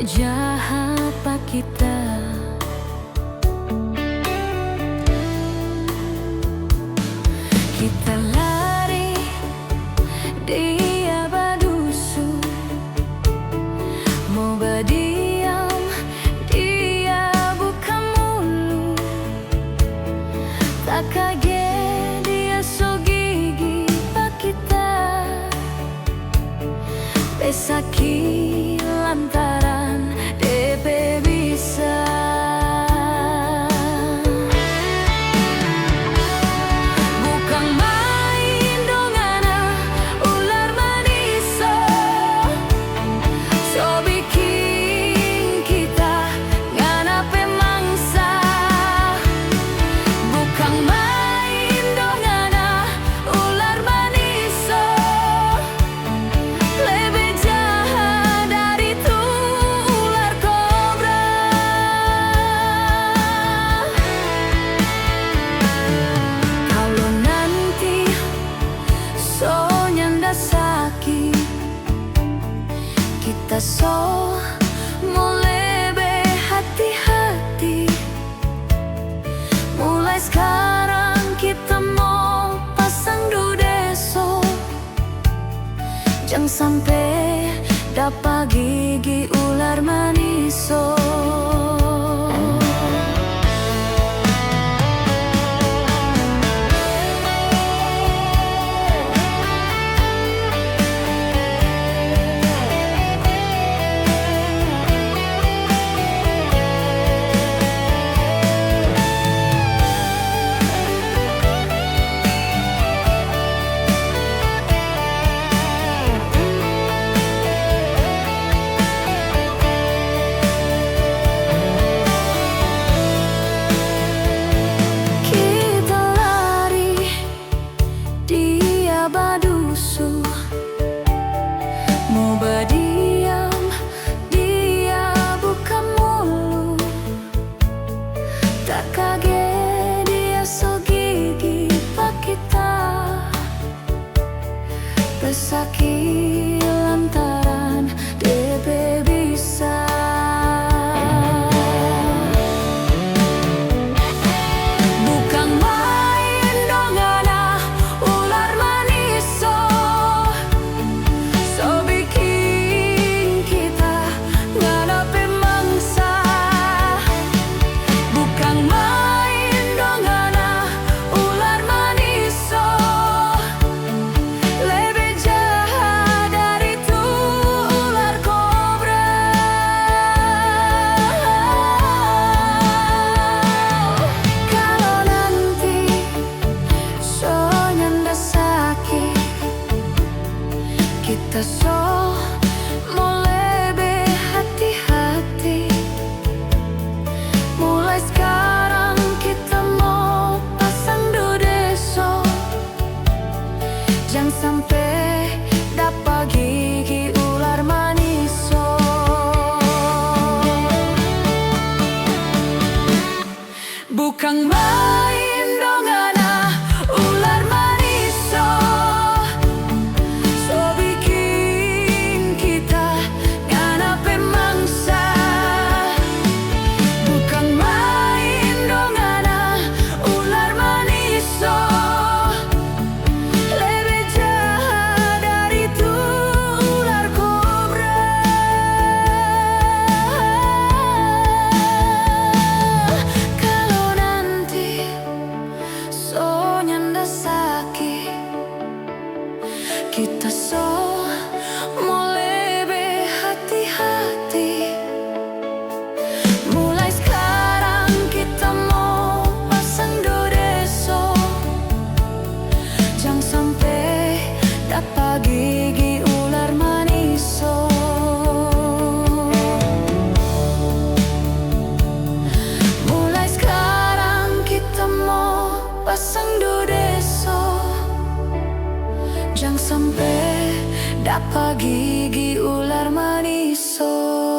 jahat pak kita. Kita lari, dia badusu. Mau berdiam, dia buka mulut. Tak kaget dia so gigi pak kita. Besaki lantaran DP bisa. Bukan main dong anak ular maniso. So bikin kita ngana pemangsa. Bukan main dong anak ular maniso. Lebih jahat dari itu ular kobra. Kalau nanti so nyanda sakit, kita so mau lebih hati-hati. Mulai sekarang kita mau pasang dudeso. Jangan sampai dapat gigi ular maniso. Kita lari, dia badusu. Mau berdiam, dia buka mulut. Tak kaget dia so gigi pak kita. Besaki lantaran DP bisa. Bukan main dong anak ular maniso. So bikin kita ngana pemangsa. Bukan main dong anak ular maniso. Lebih jahat dari itu ular kobra. Kalau nanti so nyanda sakit, kita so mau lebih hati-hati. Mulai sekarang kita mau pasang dudeso. Jangan sampai dapat gigi ular maniso. Bukan main dong anak ular maniso. So bikin kita ngana pemangsa. Bukan main dong anak ular maniso. Lebih jahat dari itu ular kobra. Kalau nanti so nyanda sakit, kita so mau lebih hati-hati. Mulai sekarang kita mau pasang dudeso. Jangan sampai dapat gigi ular maniso. Mulai sekarang kita mau pasang dudeso. Jangan sampai dapat gigi ular maniso.